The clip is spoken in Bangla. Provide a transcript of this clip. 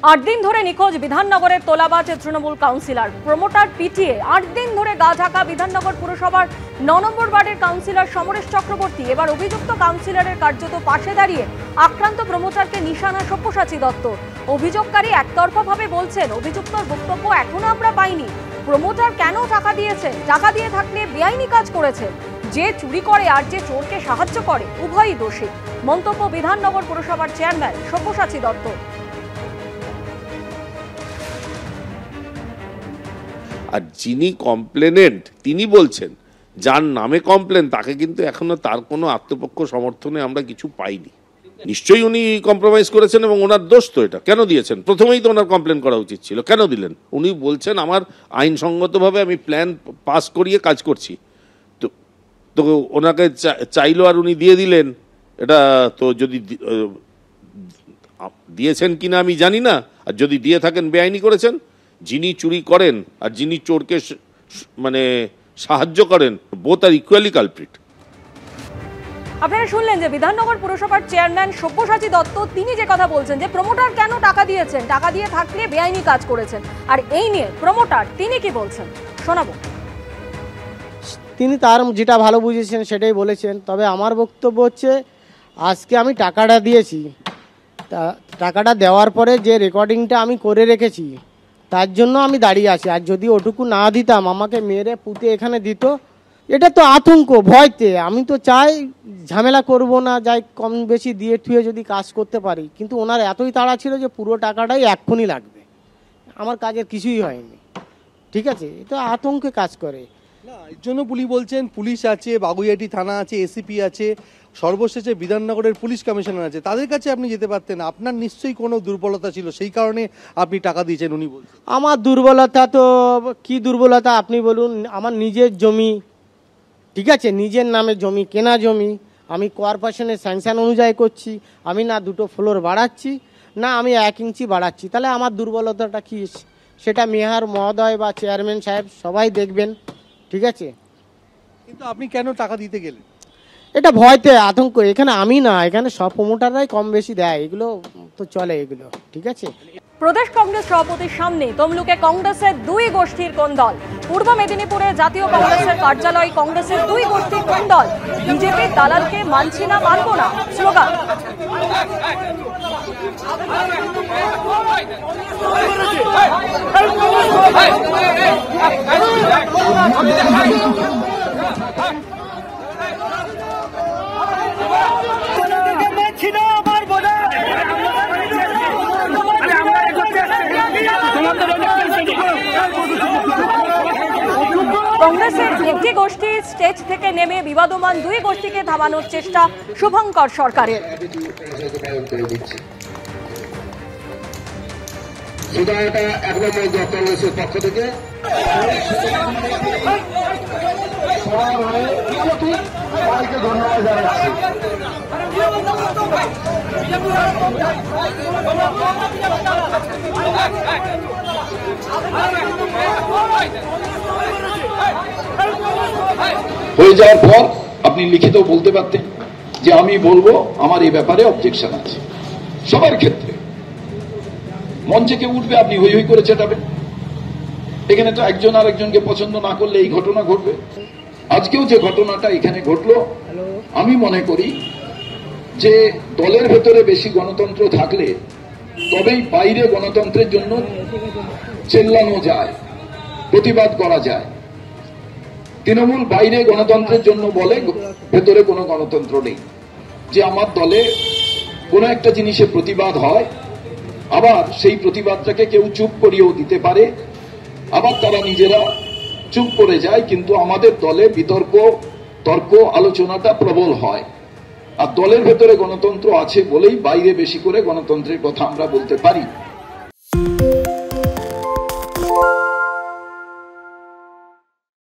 8 দিন ধরে নিখোঁজ বিধাননগরের তোলাবাজ তৃণমূল কাউন্সিলর। প্রমোটার পিটিয়ে 8 দিন ধরে গা ঢাকা বিধাননগর পুরসভার 9 নম্বর ওয়ার্ডের কাউন্সিলর সমরেশ চক্রবর্তী। এবার অভিযুক্ত কাউন্সিলরের কার্যত পাশে দাঁড়িয়ে আক্রান্ত প্রমোটারকে নিশানা সব্যসাচী দত্ত। অভিযোগকারী একতরফাভাবে বলছেন, অভিযুক্তর বক্তব্য এখনো আমরা পাইনি। প্রমোটার কেন টাকা দিয়েছেন? টাকা দিয়ে থাকলে বেআইনি কাজ করেছেন। যে চুরি করে আর যে চোরকে সাহায্য করে উভয়ই দোষী। মন্তব্য বিধাননগর পুরসভার চেয়ারম্যান সব্যসাচী দত্ত। আর যিনি কমপ্লেনেন্ট তিনি বলছেন, যার নামে কমপ্লেন তাকে কিন্তু এখনো তার কোনো আত্মপক্ষ সমর্থনে আমরা কিছু পাইনি। নিশ্চয়ই উনি কম্প্রোমাইজ করেছেন এবং ওনার দোষ তো এটা। কেন দিয়েছেন? প্রথমেই তো ওনার কমপ্লেন করা উচিত ছিল। কেন দিলেন? উনি বলছেন আমার আইনসঙ্গতভাবে আমি প্ল্যান পাস করিয়ে কাজ করছি। তো ওনাকে চাইলো আর উনি দিয়ে দিলেন। এটা তো যদি দিয়েছেন কিনা আমি জানি না। আর যদি দিয়ে থাকেন বেআইনি করেছেন। যিনি চুরি করেন আর যিনি চোরকে মানে সাহায্য করেন, বোথ আর ইকুয়ালি কালপ্রিট। আপনারা শুনলেন যে বিধাননগর পুরসভার চেয়ারম্যান সব্যসাচী দত্ত তিনি যে কথা বলছেন যে প্রমোটার কেন টাকা দিয়েছেন, টাকা দিয়ে থাকলে বেআইনি কাজ করেছেন। আর এই নিয়ে প্রমোটার তিনি কি বলছেন শোনাবো। তিনি তার যেটা ভালো বুঝেছেন সেটাই বলেছেন। তবে আমার বক্তব্য হচ্ছে, আজকে আমি টাকাটা দিয়েছি, টাকাটা দেওয়ার পরে যে রেকর্ডিংটা আমি করে রেখেছি তার জন্য আমি দাঁড়িয়ে আছি। আর যদি ওটুকু না দিতাম, আমাকে মেরে পুঁতে এখানে দিত। এটা তো আতঙ্ক, ভয়তে। আমি তো চাই ঝামেলা করব না, যাই কম বেশি দিয়ে থুয়ে যদি কাজ করতে পারি। কিন্তু ওনার এতই তাড়া ছিল যে পুরো টাকাটাই এক্ষুনি লাগবে। আমার কাজের কিছুই হয়নি, ঠিক আছে। এটা আতঙ্কে কাজ করে না, এর জন্য বলছেন পুলিশ আছে, বাগুইয়াটি থানা আছে, এসিপি আছে, সর্বশেষে বিধাননগরের পুলিশ কমিশনার আছে। তাদের কাছে আপনি যেতে পারতেন। আপনার নিশ্চয়ই কোনো দুর্বলতা ছিল, সেই কারণে আপনি টাকা দিয়েছেন উনি বলছেন। আমার দুর্বলতা তো কি দুর্বলতা আপনি বলুন। আমার নিজের জমি, ঠিক আছে, নিজের নামে জমি, কেনা জমি। আমি কর্পোরেশনের স্যাংশন অনুযায়ী করছি। আমি না 2টো ফ্লোর বাড়াচ্ছি, না আমি 1 ইঞ্চি বাড়াচ্ছি। তাহলে আমার দুর্বলতাটা কি? সেটা মেয়র মহোদয় বা চেয়ারম্যান সাহেব সবাই দেখবেন, ঠিক আছে। কিন্তু আপনি কেন টাকা দিতে গেলেন? এটা ভয়তে, আতঙ্ক। এখানে আমি না, এখানে সব প্রমোটাররাই কম বেশি দেয়। এগুলো তো চলে, এগুলো ঠিক আছে। প্রদেশ কংগ্রেস সভাপতির সামনে তমলুকে কংগ্রেসের 2 গোষ্ঠীর কোন্দল। পূর্ব মেদিনীপুরে জাতীয় কংগ্রেসের কার্যালয় কংগ্রেসের 2 গোষ্ঠীর কোন্দল। বিজেপির দালালকে মানছি না, মানবো না স্লোগান। কংগ্রেসের একটি গোষ্ঠী স্টেজ থেকে নেমে বিবাদমান 2 গোষ্ঠীকে থামানোর চেষ্টা শুভঙ্কর সরকারের। পক্ষ থেকে ধন্যবাদ জানাচ্ছি। হয়ে যাওয়ার পর আপনি লিখিত বলতে পারতেন যে আমি বলবো আমার এই ব্যাপারে অবজেকশন আছে। সবার ক্ষেত্রে মঞ্চে কেউ উঠবে, আপনি হই হই করে চেটাবেন। এখানে তো একজন আর একজনকে পছন্দ না করলে এই ঘটনা ঘটবে। আজকেও যে ঘটনাটা এখানে ঘটলো, আমি মনে করি যে দলের ভেতরে বেশি গণতন্ত্র থাকলে তবেই বাইরে গণতন্ত্রের জন্য চেল্লানো যায়, প্রতিবাদ করা যায়। তৃণমূল বাইরে গণতন্ত্রের জন্য বলে, ভেতরে কোনো গণতন্ত্র নেই। যে আমার দলে কোনো একটা জিনিসের প্রতিবাদ হয়, আবার সেই প্রতিবাদটাকে কেউ চুপ করিয়েও দিতে পারে, আবার তারা নিজেরা চুপ করে যায়। কিন্তু আমাদের দলে বিতর্ক, তর্ক, আলোচনাটা প্রবল হয়। আর দলের ভেতরে গণতন্ত্র আছে বলেই বাইরে বেশি করে গণতন্ত্রের কথা আমরা বলতে পারি।